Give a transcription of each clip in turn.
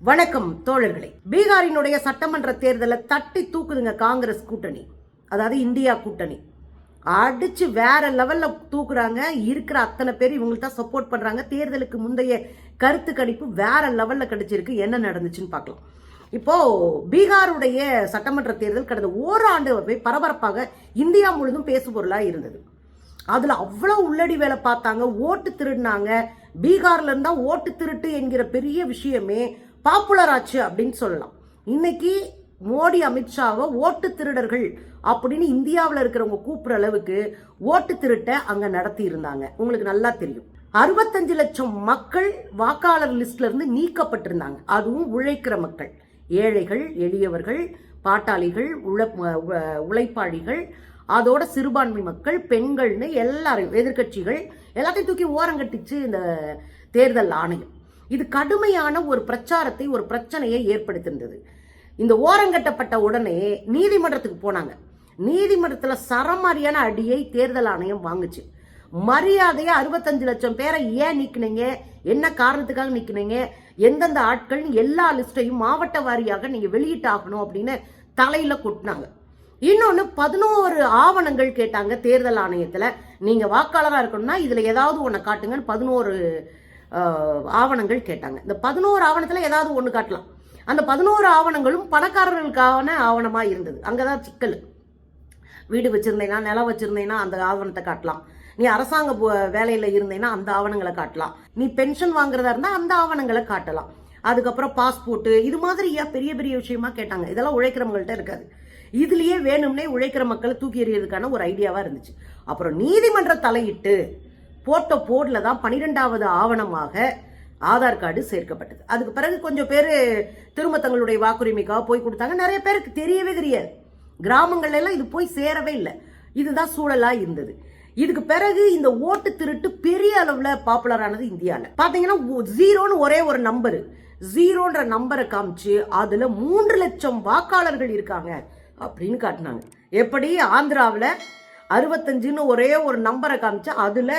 வணக்கம் தோழர்களே. பீகாரினுடைய சட்டமன்ற தேர்தலை தட்டி தூக்குதுங்க காங்கிரஸ் கூட்டணி, அதாவது இந்தியா கூட்டணி. அடிச்சு வேற லெவல்ல தூக்குறாங்க. இருக்கிற அத்தனை பேர் இவங்களுக்கு தான் சப்போர்ட் பண்றாங்க. தேர்தலுக்கு முந்தைய கருத்து கணிப்பு வேற லெவல்ல கிடைச்சிருக்கு. என்ன நடந்துச்சுன்னு பார்க்கலாம். இப்போ பீகாருடைய சட்டமன்ற தேர்தல் கடந்த ஓராண்டு பரபரப்பாக இந்தியா முழுதும் பேசுபொருளா இருந்தது. அதுல அவ்வளவு உள்ளடி வேலை பார்த்தாங்க, ஓட்டு திருடினாங்க. பீகார்ல இருந்தா ஓட்டு திருட்டு என்கிற பெரிய விஷயமே பாப்புலர் ஆச்சு அப்படின்னு சொல்லலாம். இன்னைக்கு மோடி அமித்ஷாவை ஓட்டு திருடர்கள் அப்படின்னு இந்தியாவில் இருக்கிறவங்க கூப்பிடுற அளவுக்கு ஓட்டு திருட்ட அங்க நடத்தி இருந்தாங்க. உங்களுக்கு நல்லா தெரியும், 65 லட்சம் மக்கள் வாக்காளர் லிஸ்ட்ல இருந்து நீக்கப்பட்டிருந்தாங்க. அதுவும் உழைக்கிற மக்கள், ஏழைகள், எளியவர்கள், பாட்டாளிகள், உழைப்பாளிகள், அதோட சிறுபான்மை மக்கள், பெண்கள்னு எல்லாரையும், எதிர்கட்சிகள் எல்லாத்தையும் தூக்கி ஓரங்கட்டிச்சு இந்த தேர்தல் ஆணையம். இது கடுமையான ஒரு பிரச்சாரத்தை, ஒரு பிரச்சனையை ஏற்படுத்தியிருந்தது. இந்த ஓரங்கட்டப்பட்ட உடனே நீதிமன்றத்துக்கு போனாங்க. நீதிமன்றத்தில் சரமாரியான அடியை தேர்தல் ஆணையம் வாங்குச்சு. மரியாதையா 65 லட்சம் பேரை ஏன் நீக்கினீங்க, என்ன காரணத்துக்காக நீக்கினீங்க, எந்தெந்த ஆட்கள் எல்லா லிஸ்டையும் மாவட்ட வாரியாக நீங்க வெளியிட்டாகணும் அப்படின்னு தலையில கொட்டினாங்க. இன்னொன்னு 11 ஆவணங்கள் கேட்டாங்க தேர்தல் ஆணையத்துல. நீங்க வாக்காளராக இருக்கணும்னா இதுல ஏதாவது ஒண்ணு காட்டுங்கன்னு 11 ஆவணங்கள் கேட்டாங்க. இந்த 11 ஆவணத்துல ஏதாவது ஒண்ணு காட்டலாம். அந்த 11 ஆவணங்களும் பணக்காரர்களுக்கான ஆவணமா இருந்தது. அங்கதான் சிக்கல். வீடு வச்சிருந்தேன்னா, நிலம் வச்சிருந்தேன்னா அந்த ஆவணத்தை காட்டலாம். நீ அரசாங்க வேலையில இருந்தேன்னா அந்த ஆவணங்களை காட்டலாம். நீ பென்ஷன் வாங்குறதா இருந்தா அந்த ஆவணங்களை காட்டலாம். அதுக்கப்புறம் பாஸ்போர்ட், இது மாதிரியா பெரிய பெரிய விஷயமா கேட்டாங்க. இதெல்லாம் உழைக்கிறவங்கள்ட்ட இருக்காது. இதுலயே வேணும்னே உழைக்கிற மக்களை தூக்கி எறியறதுக்கான ஒரு ஐடியாவா இருந்துச்சு. அப்புறம் நீதிமன்ற தலையிட்டு போட்ட போர்டில் தான் 12வது ஆவணமாக ஆதார் கார்டு சேர்க்கப்பட்டது. அதுக்கு பிறகு கொஞ்சம் பேர் திரும்ப தங்களுடைய வாக்குரிமைக்காக போய் கொடுத்தாங்க. நிறைய பேருக்கு தெரியவே தெரியாது. கிராமங்கள்ல எல்லாம் இது போய் சேரவே இல்லை. இதுதான் சூழலா இருந்தது. இதுக்கு பிறகு இந்த ஓட்டு திருட்டு பெரிய அளவுல பாப்புலர் ஆனது இந்தியாவில். பாத்தீங்கன்னா 0ன்னு ஒரே ஒரு நம்பர், 0ன்ற நம்பரை காமிச்சு அதுல 3 லட்சம் வாக்காளர்கள் இருக்காங்க அப்படின்னு காட்டினாங்க. எப்படி ஆந்திராவில் 65ன்னு ஒரே ஒரு நம்பரை காமிச்சா அதுல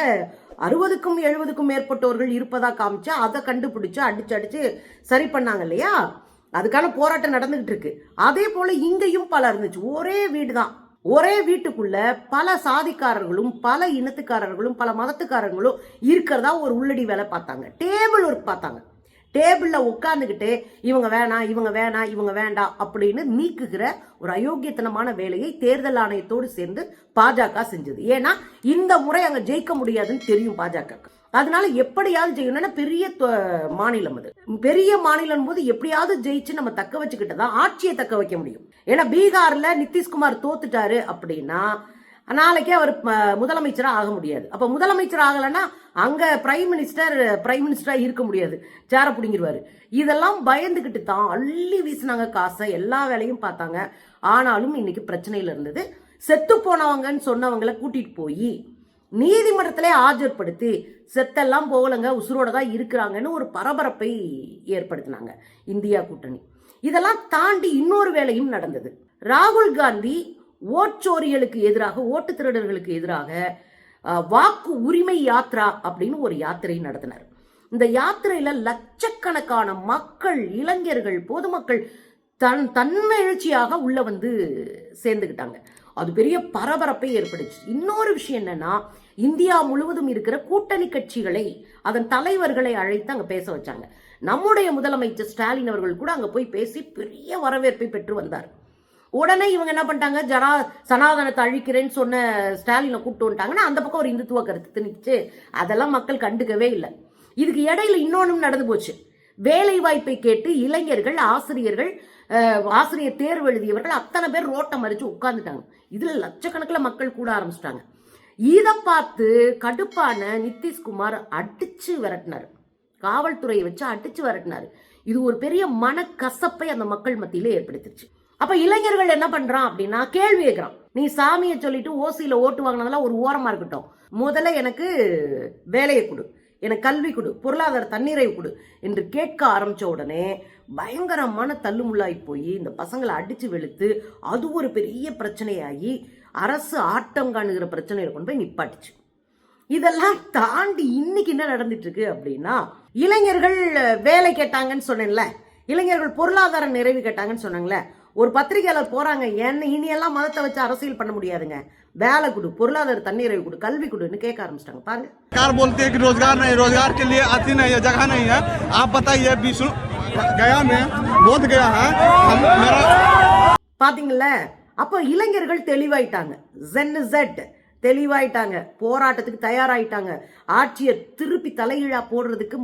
60க்கும் 70க்கும் மேற்பட்டவர்கள் இருப்பதா காமிச்சா அதை கண்டுபிடிச்சு அடிச்சு சரி பண்ணாங்க இல்லையா? அதுக்கான போராட்டம் நடந்துகிட்டு இருக்கு. அதே போல இங்கேயும் பல இருந்துச்சு. ஒரே வீடு தான், ஒரே வீட்டுக்குள்ள பல சாதிக்காரர்களும் பல இனத்துக்காரர்களும் பல மதத்துக்காரர்களும் இருக்கிறதா ஒரு உள்ளடி வேலை பார்த்தாங்க. டேபிள் ஒர்க் பார்த்தாங்க. டேபிள்ல உட்காந்துக்கிட்டு இவங்க வேணாம், இவங்க வேணாம், இவங்க வேண்டாம் அப்படின்னு நீக்குகிற ஒரு அயோக்கியத்தனமான வேலையை தேர்தல் ஆணையத்தோடு சேர்ந்து பாஜக செஞ்சது. ஏன்னா இந்த முறை அங்க ஜெயிக்க முடியாதுன்னு தெரியும் பாஜக. அதனால எப்படியாவது ஜெயிக்கணும்னா பெரிய மாநிலம், அது பெரிய மாநிலம் போது எப்படியாவது ஜெயிச்சு நம்ம தக்க வச்சுக்கிட்டதான் ஆட்சியை தக்க வைக்க முடியும். ஏன்னா பீகார்ல நிதிஷ்குமார் தோத்துட்டாரு அப்படின்னா நாளைக்கே அவர் முதலமைச்சரா ஆக முடியாது. அப்ப முதலமைச்சர் ஆகலைன்னா அங்க பிரைம் மினிஸ்டரா இருக்க முடியாது, சேர பிடிங்கிருவாரு. இதெல்லாம் பயந்துகிட்டு தான் அள்ளி வீசினாங்க காசை, எல்லா வேலையும் பார்த்தாங்க. ஆனாலும் இன்னைக்கு பிரச்சனையில இருந்தது. செத்து போனவங்கன்னு சொன்னவங்களை கூட்டிட்டு போய் நீதிமன்றத்திலே ஆஜர்படுத்தி செத்தெல்லாம் போகலங்க, உசுரோட தான் இருக்கிறாங்கன்னு ஒரு பரபரப்பை ஏற்படுத்தினாங்க இந்தியா கூட்டணி. இதெல்லாம் தாண்டி இன்னொரு வேலையும் நடந்தது. ராகுல் காந்தி ஓட்சோரிகளுக்கு எதிராக, ஓட்டு திருடர்களுக்கு எதிராக வாக்கு உரிமை யாத்ரா அப்படின்னு ஒரு யாத்திரை நடத்தினார். இந்த யாத்திரையில லட்சக்கணக்கான மக்கள், இளைஞர்கள், பொதுமக்கள் தன்னெழுச்சியாக உள்ள வந்து சேர்ந்துக்கிட்டாங்க. அது பெரிய பரபரப்பை ஏற்படுச்சு. இன்னொரு விஷயம் என்னன்னா, இந்தியா முழுவதும் இருக்கிற கூட்டணி கட்சிகளை, அதன் தலைவர்களை அழைத்து அங்க பேச வச்சாங்க. நம்முடைய முதலமைச்சர் ஸ்டாலின் அவர்கள் கூட அங்க போய் பேசி பெரிய வரவேற்பை பெற்று வந்தார். உடனே இவங்க என்ன பண்ணிட்டாங்க, சனாதனத்தை அழிக்கிறேன்னு சொன்ன ஸ்டாலினை கூப்பிட்டு வந்துட்டாங்கன்னா அந்த பக்கம் ஒரு இந்துத்துவ கருத்து திணிச்சு அதெல்லாம் மக்கள் கண்டுக்கவே இல்லை. இதுக்கு இடையில இன்னொன்னும் நடந்து போச்சு. வேலை வாய்ப்பை கேட்டு இளைஞர்கள், ஆசிரியர்கள், ஆசிரியர் தேர்வு எழுதியவர்கள் அத்தனை பேர் ரோட்டை மறிச்சு உட்கார்ந்துட்டாங்க. இதுல லட்சக்கணக்கில் மக்கள் கூட ஆரம்பிச்சிட்டாங்க. இதை பார்த்து கடுப்பான நிதிஷ்குமார் அடிச்சு விரட்டினார், காவல்துறையை வச்சு அடிச்சு விரட்டினாரு. இது ஒரு பெரிய மனக்கசப்பை அந்த மக்கள் மத்தியில ஏற்படுத்திருச்சு. அப்ப இளைஞர்கள் என்ன பண்றான் அப்படின்னா, கேள்வி கேட்கிறான். நீ சாமியை சொல்லிட்டு ஓசியில ஓட்டு வாங்கினதெல்லாம் ஒரு ஓரமா இருக்கட்டும், முதல்ல எனக்கு வேலையை கொடு, எனக்கு கல்வி கொடு, பொருளாதார தண்ணீரை கொடு என்று கேட்க ஆரம்பிச்ச உடனே பயங்கரமான தள்ளுமுள்ளாய் போய் இந்த பசங்களை அடிச்சு வெளுத்து அது ஒரு பெரிய பிரச்சனையாகி அரசு ஆட்டம் காணுகிற பிரச்சனையை கொண்டு போய் நிப்பாட்டுச்சு. இதெல்லாம் தாண்டி இன்னைக்கு என்ன நடந்துட்டு இருக்கு அப்படின்னா, இளைஞர்கள் வேலை கேட்டாங்கன்னு சொன்னேன்ல, இளைஞர்கள் பொருளாதார நிறைவு கேட்டாங்கன்னு சொன்னாங்களே, ஒரு பத்திரிகையாளர் போறாங்க, இனியெல்லாம் மதத்தை வச்சு அரசியல் பண்ண முடியாதுங்க, வேலை கொடு, பொருளாதார தன்னிறைவு கொடு, கல்வி கொடுன்னு கேட்க ஆரம்பிச்சிட்டாங்க பாருங்க. सरकार बोलते हैं कि रोजगार नहीं, रोजगार के लिए अति नहीं है, जगह नहीं है। आप बताइए विष्णु गया में बोध गया है பாத்தீங்களா? அப்போ இளைஞர்கள் தெளிவாயிட்டாங்க, ஜெட் தெளிவாயிட்டாங்க, போராட்டத்துக்கு தயாராயிட்டாங்க, ஆட்சியை திருப்பி தலைகீழா போடுறதுக்கு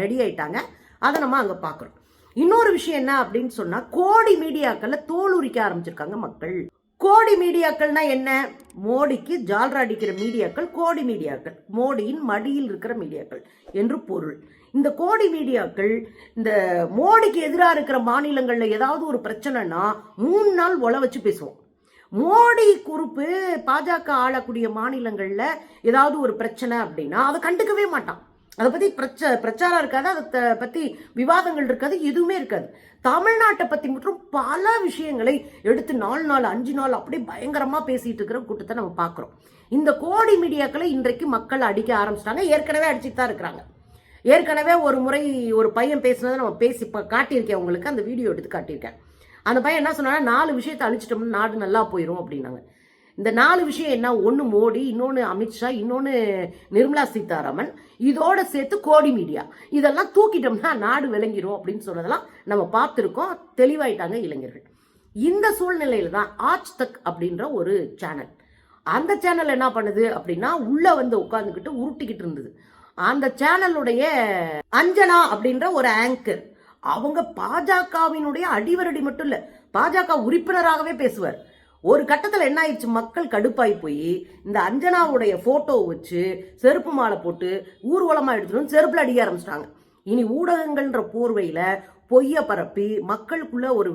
ரெடி ஆயிட்டாங்க. அதை நம்ம அங்க பாக்குறோம். இன்னொரு விஷயம் என்ன அப்படின்னு சொன்னா, கோடி மீடியாக்கள்ல தோல் உரிக்க ஆரம்பிச்சிருக்காங்க மக்கள். கோடி மீடியாக்கள்னா என்ன? மோடிக்கு ஜால்ரா அடிக்கிற மீடியாக்கள் கோடி மீடியாக்கள், மோடியின் மடியில் இருக்கிற மீடியாக்கள் என்று பொருள். இந்த கோடி மீடியாக்கள் இந்த மோடிக்கு எதிராக இருக்கிற மாநிலங்கள்ல ஏதாவது ஒரு பிரச்சனைனா 3 நாள் ஒல வச்சு பேசுவோம். மோடி குறுப்பு பாஜக ஆளக்கூடிய மாநிலங்கள்ல ஏதாவது ஒரு பிரச்சனை அப்படின்னா அதை கண்டுக்கவே மாட்டான். அதை பத்தி பிரச்சாரம் இருக்காது, அதை பத்தி விவாதங்கள் இருக்காது, எதுவுமே இருக்காது. தமிழ்நாட்டை பத்தி மட்டும் பல விஷயங்களை எடுத்து 4 நாள் 5 நாள் அப்படியே பயங்கரமா பேசிட்டு இருக்கிற கூட்டத்தை நம்ம பாக்குறோம். இந்த கோடி மீடியாக்களை இன்றைக்கு மக்கள் அடிக்க ஆரம்பிச்சிட்டாங்க. ஏற்கனவே அடிச்சுட்டு தான் இருக்கிறாங்க. ஏற்கனவே ஒரு முறை ஒரு பையன் பேசினதை நம்ம பேசி காட்டியிருக்கேன் உங்களுக்கு, அந்த வீடியோ எடுத்து காட்டியிருக்கேன். அந்த பையன் என்ன சொன்னா, 4 விஷயத்தை அழிச்சிட்டோம்னு நாடு நல்லா போயிடும் அப்படின்னாங்க. இந்த 4 விஷயம் என்ன? ஒன்று மோடி, இன்னொன்று அமித்ஷா, இன்னொன்று நிர்மலா சீதாராமன், இதோட சேர்த்து கோடி மீடியா, இதெல்லாம் தூக்கிட்டோம்னா நாடு விளங்கிடும் அப்படின்னு சொன்னதெல்லாம் நம்ம பார்த்துருக்கோம். தெளிவாயிட்டாங்க இளைஞர்கள். இந்த சூழ்நிலையில தான் ஆஜ் தக் அப்படின்ற ஒரு சேனல், அந்த சேனல் என்ன பண்ணுது அப்படின்னா, உள்ள வந்து உட்காந்துக்கிட்டு உருட்டிக்கிட்டு இருந்தது. அந்த சேனலுடைய அஞ்சனா அப்படின்ற ஒரு ஆங்கர், அவங்க பாஜகவினுடைய அடிவரடி மட்டும் இல்ல, பாஜக உறுப்பினராகவே பேசுவார். ஒரு கட்டத்தில் என்ன ஆயிடுச்சு, மக்கள் கடுப்பாய் போய் இந்த அஞ்சனாவுடைய போட்டோ வச்சு செருப்பு மாலை போட்டு ஊர்வலமா எடுத்துட்டு செருப்புல அடிக்க ஆரம்பிச்சிட்டாங்க. இனி ஊடகங்கள்ன்ற போர்வையில பொய்ய பரப்பி மக்களுக்குள்ள ஒரு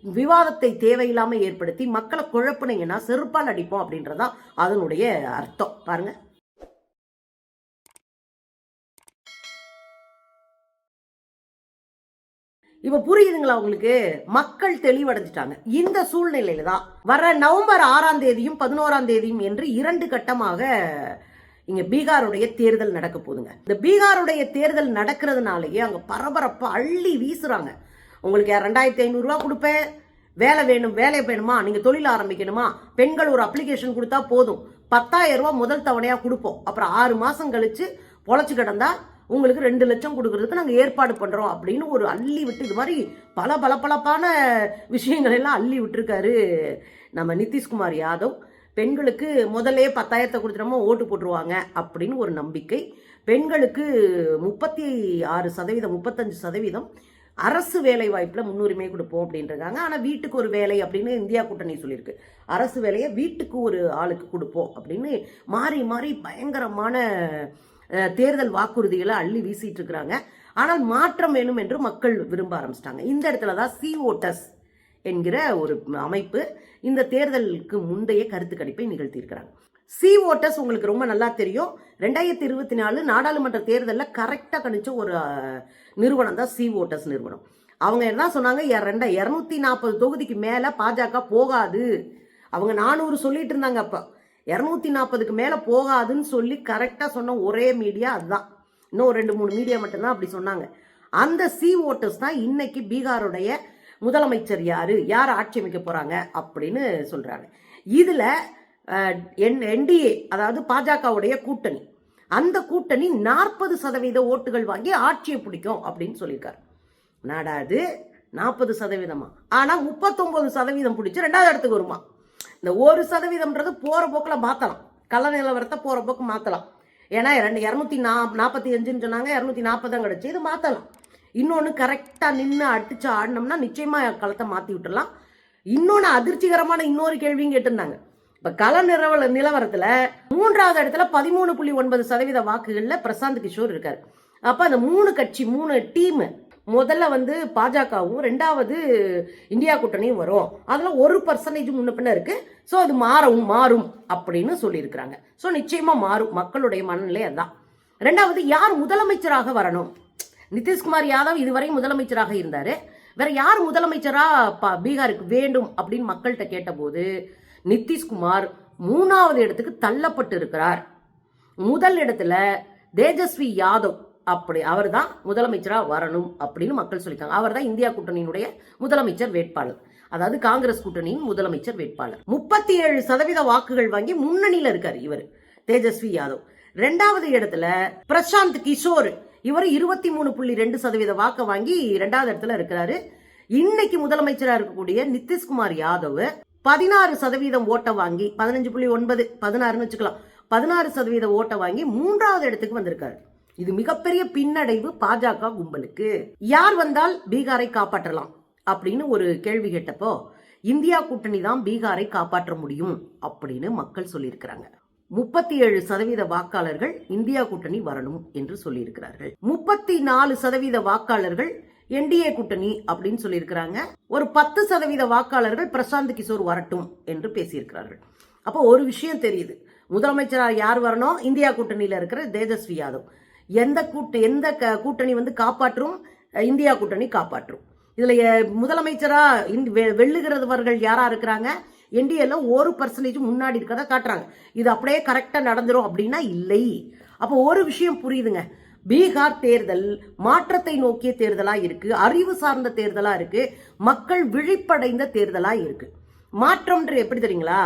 விவாதத்தை தேவையில்லாம ஏற்படுத்தி மக்களை குழப்பினீங்கன்னா செருப்பால் அடிப்போம் அப்படின்றதான் அதனுடைய அர்த்தம். பாருங்க. இப்ப புரியுதுங்களா உங்களுக்கு? மக்கள் தெளிவடைஞ்சிட்டாங்க. இந்த சூழ்நிலையில தான் வர நவம்பர் 6ஆம் தேதியும் 11ஆம் தேதியும் என்று 2 கட்டமாக இங்க பீகாருடைய தேர்தல் நடக்க போகுதுங்க. இந்த பீகாருடைய தேர்தல் நடக்கிறதுனாலயே அங்க பரபரப்பா அள்ளி வீசுறாங்க. உங்களுக்கு 2500 ரூபா கொடுப்பேன், வேலை வேணும், வேலை வேணுமா, நீங்க தொழில் ஆரம்பிக்கணுமா, பெண்கள் ஒரு அப்ளிகேஷன் கொடுத்தா போதும், 10,000 ரூபாய் முதல் தவணையா கொடுப்போம், அப்புறம் 6 மாசம் கழிச்சு பொழைச்சு கிடந்தா உங்களுக்கு 2 லட்சம் கொடுக்கறதுக்கு நாங்கள் ஏற்பாடு பண்றோம் அப்படின்னு ஒரு அள்ளி விட்டு, இது மாதிரி பளபளப்பான விஷயங்கள் எல்லாம் அள்ளி விட்டுருக்காரு நம்ம நிதிஷ்குமார் யாதவ். பெண்களுக்கு முதல்ல 10,000 கொடுத்துட்டோமோ ஓட்டு போட்டுருவாங்க அப்படின்னு ஒரு நம்பிக்கை. பெண்களுக்கு 36%, 35% அரசு வேலை வாய்ப்புல முன்னுரிமை கொடுப்போம் அப்படின்றாங்க. ஆனா வீட்டுக்கு ஒரு வேலை அப்படின்னு இந்தியா கூட்டணி சொல்லியிருக்கு. அரசு வேலையை வீட்டுக்கு ஒரு ஆளுக்கு கொடுப்போம் அப்படின்னு மாறி மாறி பயங்கரமான தேர்தல் வாக்குறுதிகளை அள்ளி வீசிட்டு இருக்கிறாங்க. ஆனால் மாற்றம் வேணும் என்று மக்கள் விரும்ப ஆரம்பிச்சிட்டாங்க. இந்த இடத்துலதான் சி ஓட்டர்ஸ் என்கிற ஒரு அமைப்பு இந்த தேர்தலுக்கு முந்தைய கருத்து கணிப்பை நிகழ்த்தி இருக்கிறாங்க. சி ஓட்டர்ஸ் உங்களுக்கு ரொம்ப நல்லா தெரியும். 2024 நாடாளுமன்ற தேர்தலில் கரெக்டா கணிச்ச ஒரு நிறுவனம் தான் சி ஓட்டர்ஸ் நிறுவனம். அவங்க என்ன சொன்னாங்க, 240 தொகுதிக்கு மேல பாஜக போகாது. அவங்க 400 சொல்லிட்டு இருந்தாங்க. அப்ப 240க்கு மேல போகாதுன்னு சொல்லி கரெக்டா சொன்ன ஒரே மீடியா அதுதான். இன்னும் 2-3 மீடியா மட்டும்தான் அப்படி சொன்னாங்க. அந்த சி ஓட்டர்ஸ் தான் இன்னைக்கு பீகாருடைய முதலமைச்சர் யார் ஆட்சி அமைக்க போறாங்க அப்படின்னு சொல்றாங்க. இதுல என்டிஏ, அதாவது பாஜகவுடைய கூட்டணி, அந்த கூட்டணி 40% ஓட்டுகள் வாங்கி ஆட்சியை பிடிக்கும் அப்படின்னு சொல்லியிருக்காரு. நாடாது 40%, ஆனா 39% பிடிச்சு 2வது இடத்துக்கு வருமா. இந்த 1% போற போக்குல மாத்தலாம், கள்ள நிலவரத்தை போற போக்கு மாத்தலாம். ஏன்னா 245 சொன்னாங்க, 240 கிடைச்சு, இது மாத்தலாம். இன்னொன்னு கரெக்டா நின்று அடிச்சு ஆடினோம்னா நிச்சயமா களத்தை மாத்தி விட்டுலாம். இன்னொன்னு அதிர்ச்சிகரமான இன்னொரு கேள்வியும் கேட்டிருந்தாங்க. இப்ப கள நிலவரத்துல 3வது இடத்துல 13.9% வாக்குகள்ல பிரசாந்த் கிஷோர் இருக்காரு. அப்ப அந்த 3 கட்சி 3 டீம், முதல்ல பாஜகவும் 2வது இந்தியா கூட்டணியும் வரும். அதுல 1% முன்ன பின்ன இருக்கு. சோ அது மாறும் அப்படின்னு சொல்லி இருக்கிறாங்க. சோ நிச்சயமா மாறும், மக்களுடைய மனநிலை அதான். 2வது, யார் முதலமைச்சராக வரணும்? நிதிஷ்குமார் யாதவ் இதுவரை முதலமைச்சராக இருந்தாரு. வேற யார் முதலமைச்சரா பீகாருக்கு வேண்டும் அப்படின்னு மக்கள்கிட்ட கேட்டபோது நிதிஷ்குமார் 3வது இடத்துக்கு தள்ளப்பட்டு இருக்கிறார். முதல் இடத்துல தேஜஸ்வி யாதவ் அப்படி அவர் தான் முதலமைச்சரா வரணும் அப்படின்னு மக்கள் சொல்லியிருக்காங்க. அவர் தான் இந்தியா கூட்டணியினுடைய முதலமைச்சர் வேட்பாளர், அதாவது காங்கிரஸ் கூட்டணியின் முதலமைச்சர் வேட்பாளர். 37% வாக்குகள் வாங்கி முன்னணியில இருக்காரு இவர் தேஜஸ்வி யாதவ். 2வது இடத்துல பிரசாந்த் கிஷோர், இவர் 23.2% வாக்கு வாங்கி 2வது இடத்துல இருக்கிறாரு. இன்னைக்கு முதலமைச்சரா இருக்கக்கூடிய நிதிஷ்குமார் யாதவ் 16% ஓட்டை வாங்கி 15.9 16ன்னு வச்சுக்கலாம், 16% ஓட்டை வாங்கி 3வது இடத்துக்கு வந்திருக்காரு. இது மிகப்பெரிய பின்னடைவு பாஜக கும்பலுக்கு. யார் வந்தால் பீகாரை காப்பாற்றலாம் அப்படின்னு ஒரு கேள்வி கேட்டப்போ இந்தியா கூட்டணி தான் பீகாரை காப்பாற்ற முடியும் அப்படின்னு மக்கள் சொல்லியிருக்கிறாங்க. 37% வாக்காளர்கள் இந்தியா கூட்டணி வரணும் என்று சொல்லியிருக்கிறார்கள். 34% வாக்காளர்கள் என்டிஏ கூட்டணி அப்படின்னு சொல்லியிருக்கிறாங்க. ஒரு 10% வாக்காளர்கள் பிரசாந்த் கிஷோர் வரட்டும் என்று பேசியிருக்கிறார்கள். அப்போ ஒரு விஷயம் தெரியுது, முதலமைச்சராக யார் வரணும்? இந்தியா கூட்டணியில இருக்கிற தேஜஸ்வி யாதவ். எந்த கூட்டணி வந்து காப்பாற்றும்? இந்தியா கூட்டணி காப்பாற்றும். இதுல முதலமைச்சரா வெல்லுகிறவர்கள் யாரா இருக்கிறாங்க? என்டிஏல 1% முன்னாடி இருக்கிறத காட்டுறாங்க. இது அப்படியே கரெக்டா நடந்துரும் அப்படின்னா இல்லை. அப்போ ஒரு விஷயம் புரியுதுங்க, பீகார் தேர்தல் மாற்றத்தை நோக்கிய தேர்தலா இருக்கு, அறிவு சார்ந்த தேர்தலா இருக்கு, மக்கள் விழிப்படைந்த தேர்தலா இருக்கு. மாற்றம்ன்ற எப்படி தெரியுங்களா?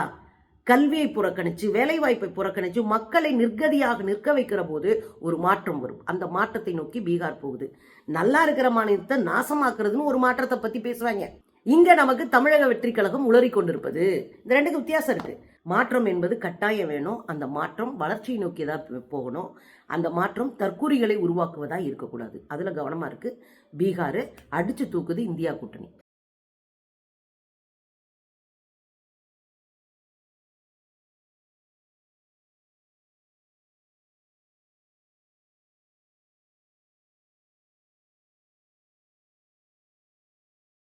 கல்வியை புறக்கணிச்சு, வேலை வாய்ப்பை புறக்கணிச்சு மக்களை நிர்கதியாக நிற்க வைக்கிற போது ஒரு மாற்றம் வரும். அந்த மாற்றத்தை நோக்கி பீகார் போகுது. நல்லா இருக்கிற மாநிலத்தை நாசமாக்குறதுன்னு ஒரு மாற்றத்தை பத்தி பேசுவாங்க. இங்க நமக்கு தமிழக வெற்றி கழகம் உளறி கொண்டிருப்பது. இந்த ரெண்டுக்கு வித்தியாசம் இருக்கு. மாற்றம் என்பது கட்டாயம் வேணும். அந்த மாற்றம் வளர்ச்சியை நோக்கியதா போகணும். அந்த மாற்றம் தற்கூரிகளை உருவாக்குவதா இருக்கக்கூடாது. அதுல கவனமா இருக்கு. பீகார் அடிச்சு தூக்குது இந்தியா கூட்டணி.